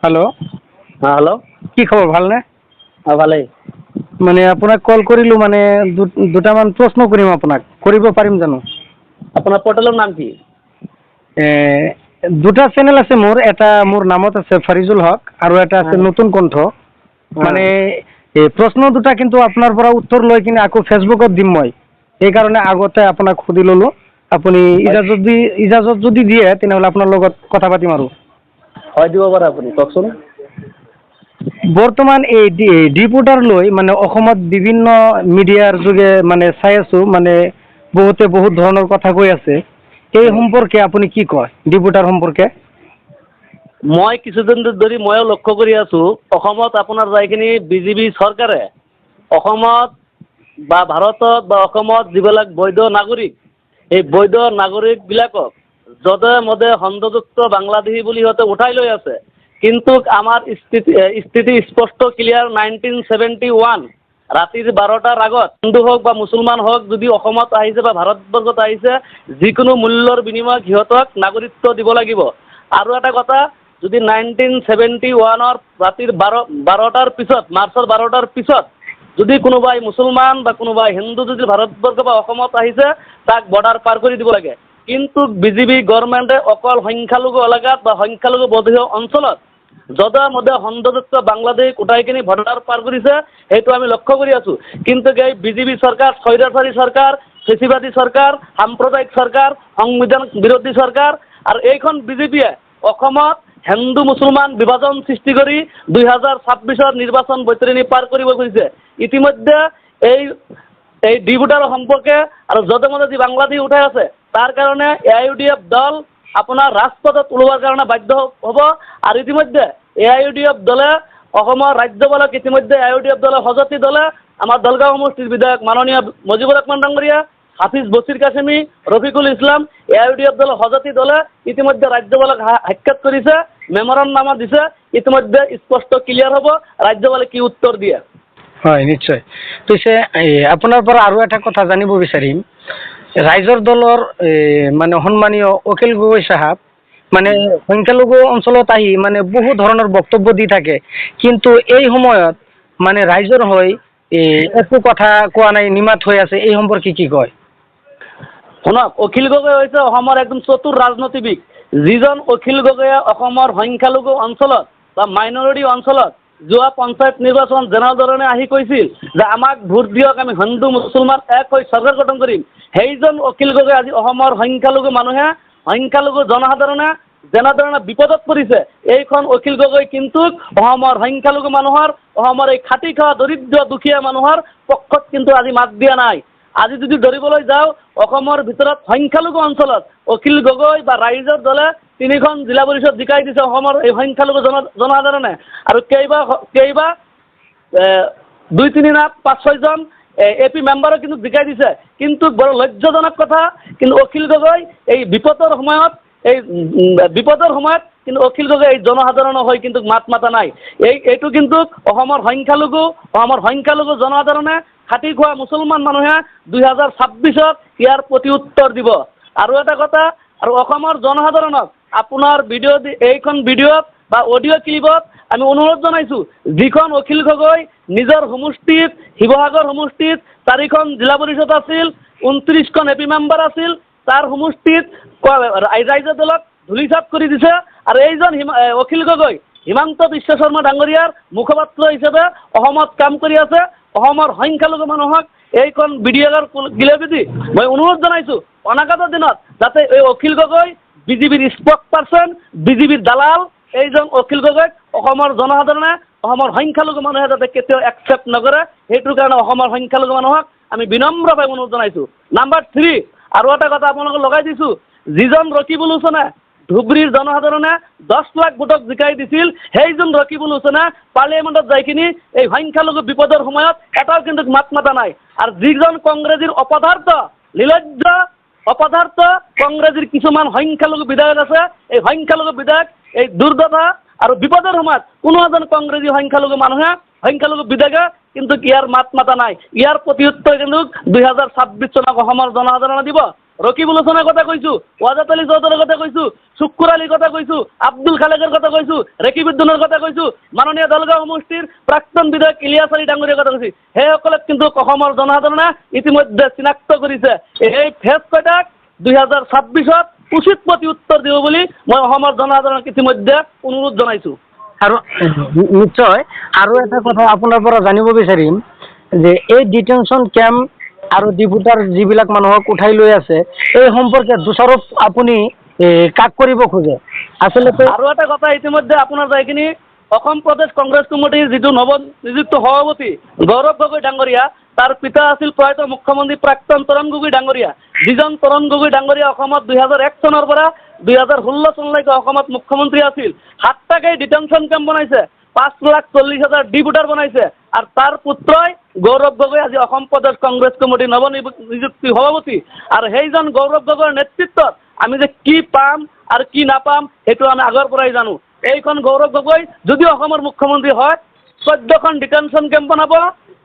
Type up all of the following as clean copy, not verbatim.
Hello, hello'. কি খবৰ ভালনে? ভালেই। মানে আপোনাক কল কৰিলোঁ মানে দুটামান প্ৰশ্ন কৰিম আপোনাক, কৰিব পাৰিম জানো? আপোনাৰ পৰ্টেলৰ নাম কি? দুটা চেনেল আছে মোৰ, এটা মোৰ নামত আছে ফাৰিজুল হক আৰু এটা আছে নতুন কণ্ঠ। মানে এই প্ৰশ্ন দুটা কিন্তু আপোনাৰ পৰা উত্তৰ লৈ কিনে আকৌ ফেচবুকত দিম মই। সেইকাৰণে আগতে আপোনাক সুধি ল'লোঁ। আপুনি ইজাজত যদি দিয়ে তেনেহ'লে আপোনাৰ লগত কথা পাতিম আৰু। হয় দিব পাৰে আপুনি, কওকচোন। বৰ্তমান এই ডিপোটাৰ লৈ মানে অসমত বিভিন্ন মিডিয়াৰ যোগে মানে চাই আছোঁ, মানে বহুতে বহুত ধৰণৰ কথা কৈ আছে। এই সম্পৰ্কে আপুনি কি কয়, ডিপোটাৰ সম্পৰ্কে? মই কিছুদিন ধৰি ময়ো লক্ষ্য কৰি আছোঁ, অসমত আপোনাৰ যাইখিনি বিজেপি চৰকাৰে অসমত বা ভাৰতত বা অসমত যিবিলাক বৈধ নাগৰিক, এই বৈধ নাগৰিকবিলাকক যধে মধে সংযুক্ত বাংলাদেশী বুলি সিহঁতে উঠাই লৈ আছে। কিন্তু আমাৰ স্থিতি স্পষ্ট ক্লিয়াৰ, 1971 ৰাতিৰ 12টাৰ আগত হিন্দু হওক বা মুছলমান হওক যদি অসমত আহিছে বা ভাৰতবৰ্ষত আহিছে, যিকোনো মূল্যৰ বিনিময়ত সিহঁতক নাগৰিকত্ব দিব লাগিব। আৰু এটা কথা, যদি 1971 ৰাতিৰ 12টাৰ পিছত, মাৰ্চৰ 12টাৰ পিছত যদি কোনোবাই মুছলমান বা কোনোবাই হিন্দু যদি ভাৰতবৰ্ষ বা অসমত আহিছে, তাক বৰ্ডাৰ পাৰ কৰি দিব লাগে। কিন্তু বিজেপি গভৰ্ণমেণ্টে অকল সংখ্যালঘু এলেকাত বা সংখ্যালঘু বধিত অঞ্চলত যধে মধে সংযুক্ত বাংলাদেশ উঠাই কিনি বৰ্ডাৰ পাৰ কৰিছে, সেইটো আমি লক্ষ্য কৰি আছোঁ। কিন্তু এই বিজেপি চৰকাৰ, স্বৈৰাচাৰী চৰকাৰ, ফেচিবাদী চৰকাৰ, সাম্প্ৰদায়িক চৰকাৰ, সংবিধান বিৰোধী চৰকাৰ, আৰু এইখন বিজেপিয়ে অসমত হিন্দু মুছলমান বিভাজন সৃষ্টি কৰি 2026 নিৰ্বাচন বৈতৰণি পাৰ কৰিব খুজিছে। ইতিমধ্যে এই ডিপোটাৰ সম্পৰ্কে আৰু যধে মধে যি বাংলাদেশ উঠাই আছে, তাৰ কাৰণে AIUDF দল আপোনাৰ ৰাজপথত ওলোৱাৰ কাৰণে বাধ্য হ'ব। আৰু ইতিমধ্যে AIUDF দলে অসমৰ ৰাজ্যপালক ইতিমধ্যে AIUDF দলে সজাতি দলে আমাৰ দলগাঁও সমষ্টিৰ বিধায়ক মাননীয় মজিবুৰ ৰহমান ডাঙৰীয়া, হাফিজ বছিৰ কাছেমি, ৰফিকুল ইছলাম, AIUDF দলৰ সজাতি দলে ইতিমধ্যে ৰাজ্যপালক সাক্ষাৎ কৰিছে, মেমৰেণ্ডাম দিছে। ইতিমধ্যে স্পষ্ট ক্লিয়াৰ হ'ব ৰাজ্যপালে কি উত্তৰ দিয়ে। হয়, নিশ্চয়। পিছে আপোনাৰ পৰা আৰু এটা কথা জানিব বিচাৰিম। ৰাইজৰ দলৰ মানে সন্মানীয় অখিল গগৈ চাহাব মানে সংখ্যালঘু অঞ্চলত আহি মানে বহু ধৰণৰ বক্তব্য দি থাকে, কিন্তু এই সময়ত মানে ৰাইজৰ হৈ একো কথা কোৱা নাই, নিমাত হৈ আছে। এই সম্পৰ্কে কি কয়? শুনক, অখিল গগৈ হৈছে অসমৰ একদম চতুৰ ৰাজনীতিবিদ। যিজন অখিল গগৈয়ে অসমৰ সংখ্যালঘু অঞ্চলত বা মাইনৰিটি অঞ্চলত যোৱা পঞ্চায়ত নিৰ্বাচন যেনেধৰণে আহি কৈছিল যে আমাক ভোট দিয়ক, আমি হিন্দু মুছলমান এক হৈ চৰকাৰ গঠন কৰিম, সেইজন অখিল গগৈ আজি অসমৰ সংখ্যালঘু মানুহে, সংখ্যালঘু জনসাধাৰণে যেনেধৰণে বিপদত পৰিছে, এইখন অখিল গগৈ কিন্তু অসমৰ সংখ্যালঘু মানুহৰ, অসমৰ এই খাটি খোৱা দৰিদ্ৰ দুখীয়া মানুহৰ পক্ষত কিন্তু আজি মাত দিয়া নাই। আজি যদি ধৰিবলৈ যাওঁ, অসমৰ ভিতৰত সংখ্যালঘু অঞ্চলত অখিল গগৈ বা ৰাইজৰ দলে 3খন জিলা পৰিষদ জিকাই দিছে অসমৰ এই সংখ্যালঘু জনসাধাৰণে। আৰু কেইবা 2-3 লাখ 5-6জন AP মেম্বাৰক কিন্তু জিকাই দিছে। কিন্তু বৰ লজ্জাজনক কথা, কিন্তু অখিল গগৈ এই বিপদৰ সময়ত কিন্তু অখিল গগৈ এই জনসাধাৰণৰ হৈ কিন্তু মাত মাতা নাই। এইটো কিন্তু অসমৰ সংখ্যালঘু জনসাধাৰণে, খাটি খোৱা মুছলমান মানুহে 2026 ইয়াৰ প্ৰতি উত্তৰ দিব। আৰু এটা কথা, আৰু অসমৰ জনসাধাৰণক আপোনাৰ এইখন ভিডিঅ'ত বা অডিঅ' ক্লিপত আমি অনুৰোধ জনাইছোঁ, যিখন অখিল গগৈ নিজৰ সমষ্টিত, শিৱসাগৰ সমষ্টিত 4খন জিলা পৰিষদ আছিল, 29খন AP মেম্বাৰ আছিল, তাৰ সমষ্টিত ৰাইজৰ দলক ধূলিচাত কৰি দিছে। আৰু এইজন অখিল গগৈ হিমন্ত বিশ্ব শৰ্মা ডাঙৰীয়াৰ মুখপাত্ৰ হিচাপে অসমত কাম কৰি আছে। অসমৰ সংখ্যালঘু মানুহক এইখন ভিডিঅ'ৰ গিলেদি মই অনুৰোধ জনাইছোঁ, অনাগত দিনত যাতে এই অখিল গগৈ বিজেপিৰ স্পক পাৰ্চন, বিজেপিৰ দালাল, এইজন অখিল গগৈক অসমৰ জনসাধাৰণে, অসমৰ সংখ্যালঘু মানুহে যাতে কেতিয়াও একচেপ্ট নকৰে, সেইটোৰ কাৰণে অসমৰ সংখ্যালঘু মানুহক আমি বিনম্ৰভাৱে অনুৰোধ জনাইছোঁ। নাম্বাৰ 3, আৰু এটা কথা আপোনালোকক লগাই দিছোঁ, যিজন ৰকিবুল হুছেইনে ধুবুৰীৰ জনসাধাৰণে 10 লাখ ভোটক জিকাই দিছিল, সেইজন ৰকিবুল হুছেইনে পাৰ্লিয়ামেণ্টত যাইকিনি এই সংখ্যালঘু বিপদৰ সময়ত এটাও কিন্তু মাত মাতা নাই। আৰু যিজন কংগ্ৰেছীৰ নিলজ্জ অপদাৰ্থ কংগ্ৰেছীৰ কিছুমান সংখ্যালঘু বিধায়ক আছে, এই সংখ্যালঘু বিধায়ক এই দুৰ্দশা আৰু বিপদৰ সময়ত কোনো এজন কংগ্ৰেছী সংখ্যালঘু বিধায়কে কিন্তু ইয়াৰ মাত মাতা নাই। ইয়াৰ প্ৰতি উত্তৰ কিন্তু 2026 চনত অসমৰ জনসাধাৰণে দিব। রকিবুল হোসেনের কথা কইছো, ওয়াজাত আলী চৌধুরীর কথা কইছো, শুক্কুর আলীর কথা কইছো, আব্দুল খালেকের কথা কইছো, রেকিবুদ্দিনের কথা কইছো, মাননীয় দলগাঁও সমষ্টিৰ প্ৰাক্তন বিধায়ক ইলিয়াছ আলী ডাঙৰীয়াৰ কথা কৈছে। সেইসকলক কিন্তু অসমৰ জনসাধাৰণে ইতিমধ্যে চিনাক্ত কৰিছে। এই ফেচ কয়টাক 2026-ত উচিত প্ৰতি উত্তৰ দিব বুলি মই অসমৰ জনসাধাৰণক ইতিমধ্যে অনুৰোধ জনাইছোঁ। আৰু নিশ্চয় আৰু এটা কথা আপোনাৰ পৰা জানিব বিচাৰিম যে এই ডিটেনশ্যন কেম্প আৰু ডিপুটাৰ যিবিলাক মানুহক উঠাই লৈ আছে এই সম্পৰ্কে দোষাৰোপ আপুনি কাক কৰিব খোজে? আচলতে আৰু এটা কথা ইতিমধ্যে আপোনাৰ যাইখিনি অসম প্ৰদেশ কংগ্ৰেছ কমিটিৰ যিটো নৱনিযুক্ত সভাপতি গৌৰৱ গগৈ ডাঙৰীয়া, তাৰ পিতা আছিল প্ৰয়াত মুখ্যমন্ত্ৰী প্ৰাক্তন তৰুণ গগৈ ডাঙৰীয়া, যিজন তৰুণ গগৈ ডাঙৰীয়া অসমত 2001 চনৰ পৰা 2016 চনলৈকে অসমত মুখ্যমন্ত্ৰী আছিল। 7টাকৈ ডিটেনশ্যন কেম্প বনাইছে, 5,40,000 ডিপুটাৰ বনাইছে, আৰু তাৰ পুত্ৰই গৌৰৱ গগৈ আজি অসম প্ৰদেশ কংগ্ৰেছ কমিটিৰ নৱনিযুক্ত সভাপতি। আৰু সেইজন গৌৰৱ গগৈৰ নেতৃত্বত আমি যে কি পাম আৰু কি নাপাম সেইটো আমি আগৰ পৰাই জানো। এইখন গৌৰৱ গগৈ যদি অসমৰ মুখ্যমন্ত্ৰী হয় 14খন ডিটেনশ্যন কেম্প বনাব,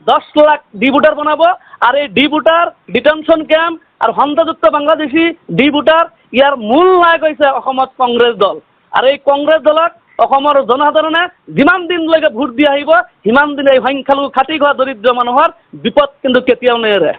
10 লাখ ডিপুটাৰ বনাব, আৰু এই ডিপুটাৰ ডিটেনশ্যন কেম্প আৰু সন্তাযুক্ত বাংলাদেশী ডিপুটাৰ ইয়াৰ মূল নায়ক হৈছে অসমত কংগ্ৰেছ দল। আৰু এই কংগ্ৰেছ দলক অসমৰ জনসাধাৰণে যিমান দিনলৈকে ভোট দি আহিব সিমান দিন এই সংখ্যালঘু খাটি খোৱা দৰিদ্ৰ মানুহৰ বিপদ কিন্তু কেতিয়াও নেৰে।